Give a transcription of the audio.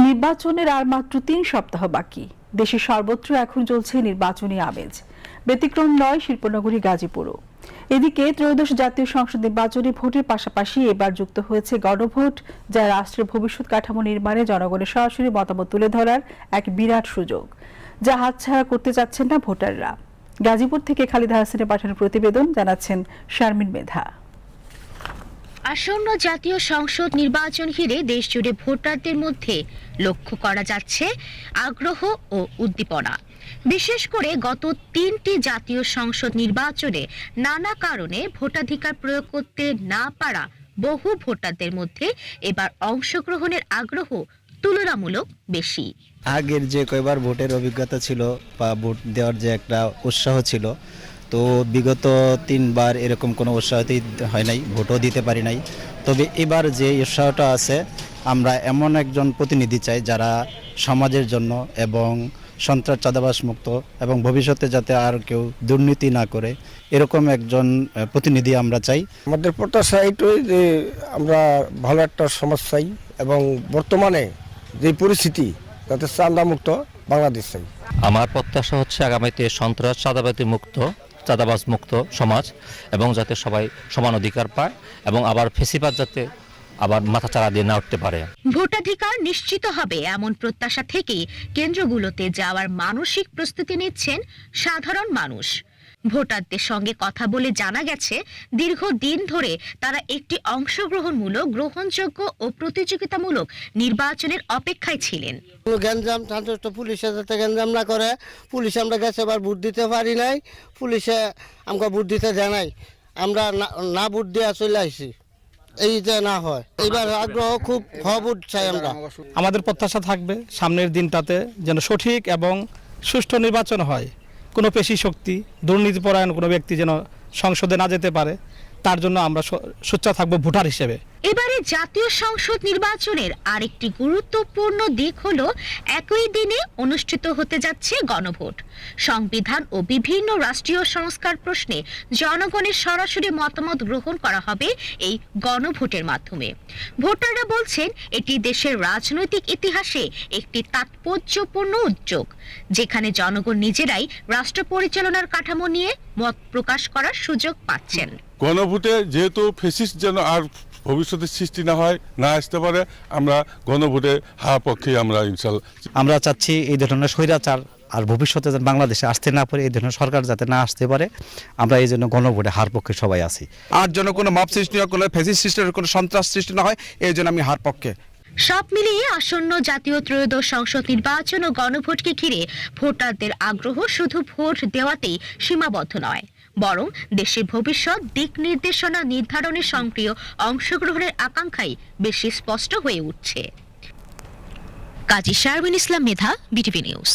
নির্বাচনের আর মাত্র ৩ সপ্তাহ বাকি। দেশের সর্বত্র এখন চলছে নির্বাচনী আমেজ। ব্যতিক্রম নয় শিল্পনগরী গাজীপুরও। এদিকে ত্রয়োদশ জাতীয় সংসদ নির্বাচনে ভোটের পাশাপাশি এবার যুক্ত হয়েছে গণভোট, যা রাষ্ট্রের ভবিষ্যৎ কাঠামো নির্মাণে জনগণের সরাসরি মতামত তুলে ধরার এক বিরাট সুযোগ, যা হাতছাড়া করতে চাচ্ছেন না ভোটাররা। গাজীপুর থেকে খালিদা হাসানের পাঠানো প্রতিবেদন, জানাচ্ছেন শারমিন মেধা। আসন্ন জাতীয় সংসদ নির্বাচন ঘিরে দেশজুড়ে ভোটারদের মধ্যে লক্ষ্য করা যাচ্ছে আগ্রহ ও উদ্দীপনা। বিশেষ করে গত 3টি জাতীয় সংসদ নির্বাচনে নানা কারণে ভোটাধিকার প্রয়োগ করতে না পারা বহু ভোটারদের মধ্যে এবার অংশগ্রহণের আগ্রহ তুলনামূলক বেশি। আগের যে কয়বার ভোটের অভিজ্ঞতা ছিল বা ভোট দেওয়ার যে একটা উৎসাহ ছিল, তো বিগত 3বার এরকম কোনো উৎসাহতেই হয় নাই, ভোটও দিতে পারি নাই। তবে এবার যে উৎসাহটা আছে, আমরা এমন একজন প্রতিনিধি চাই যারা সমাজের জন্য এবং সন্ত্রাস চাঁদাবাজ মুক্ত এবং ভবিষ্যতে যাতে আর কেউ দুর্নীতি না করে, এরকম একজন প্রতিনিধি আমরা চাই। আমাদের প্রত্যাশা এইটাই যে আমরা ভালো একটা সমাজ চাই এবং বর্তমানে যে পরিস্থিতি যাতে চাঁদামুক্ত বাংলাদেশ চাই। আমার প্রত্যাশা হচ্ছে আগামীতে সন্ত্রাস চাঁদাবাজ মুক্ত সমাজ, এবং যাতে সবাই সমান অধিকার পায় এবং আবার ফেসিবাদ যাতে আবার মাথাচাড়া দিয়ে না উঠতে পারে। ভোটাধিকার নিশ্চিত হবে এমন প্রত্যাশা থেকেই কেন্দ্রগুলোতে যাওয়ার মানসিক প্রস্তুতি নিচ্ছেন সাধারণ মানুষ। ভোটারদের সঙ্গে কথা বলে জানা গেছে, দীর্ঘদিন ধরে তারা একটি অংশগ্রহণমূলক, গ্রহণযোগ্য ও প্রতিযোগিতামূলক নির্বাচনের অপেক্ষায় ছিলেন। গ্যাঞ্জাম সন্তুষ্ট, পুলিশে যাতে গ্যাঞ্জাম না করে। পুলিশ আমরা গেছে এবার ভোট দিতে পারি নাই, পুলিশে আমাকে ভোট দিতে দেয় নাই, আমরা না ভোট দিয়ে চলে আসি। এই যে না হয়, এইবার আগ্রহ খুব ভোট চাই আমরা। আমাদের প্রত্যাশা থাকবে সামনের দিনটাতে যেন সঠিক এবং সুষ্ঠু নির্বাচন হয়। কোনো পেশি শক্তি, দুর্নীতিপরায়ণ কোনো ব্যক্তি যেন সংসদে না যেতে পারে, তার জন্য আমরা সোচ্চার থাকবো ভোটার হিসেবে। এবারে জাতীয় সংসদ নির্বাচনের আরেকটি গুরুত্বপূর্ণ দিক হলো একই দিনে অনুষ্ঠিত হতে যাচ্ছে গণভোট। সংবিধান ও বিভিন্ন রাষ্ট্রীয় সংস্কার প্রশ্নে জনগণের সরাসরি মতামত গ্রহণ করা হবে এই গণভোটের মাধ্যমে। ভোটাররা বলছেন, এটি দেশের রাজনৈতিক ইতিহাসে একটি তাৎপর্যপূর্ণ উদ্যোগ, যেখানে জনগণ নিজেরাই রাষ্ট্র পরিচালনার কাঠামো নিয়ে মত প্রকাশ করার সুযোগ পাচ্ছেন। গণভোটে যেহেতু ফ্যাসিস্ট যেন আর ভবিষ্যতে সৃষ্টি না হয়, না আসতে পারে, আমরা গণভোটে হার পক্ষে আমরা ইনশাল্লাহ আমরা চাচ্ছি এই ধরনের স্বৈরাচার আর ভবিষ্যতে যেন বাংলাদেশে আসতে না পারে, এই ধরনের সরকার যাতে না আসতে পারে, আমরা এই জন্য গণভোটে হার পক্ষে সবাই আছি। আর যেন কোনো মব সৃষ্টি হয়, কোনো ফ্যাসিস্ট সৃষ্টি হয়, কোনো সন্ত্রাস সৃষ্টি না হয়, এই জন্য আমি হার পক্ষে। সব মিলিয়ে আসন্ন জাতীয় ত্রয়োদশ সংসদ নির্বাচন ও গণভোটকে ঘিরে ভোটারদের আগ্রহ শুধু ভোট দেওয়াতেই সীমাবদ্ধ নয়, বরং দেশের ভবিষ্যৎ দিক নির্দেশনা নির্ধারণে সক্রিয় অংশগ্রহণের আকাঙ্ক্ষাই বেশি স্পষ্ট হয়ে উঠছে। কাজী শারমিন ইসলাম মেধা, বিটিভি নিউজ।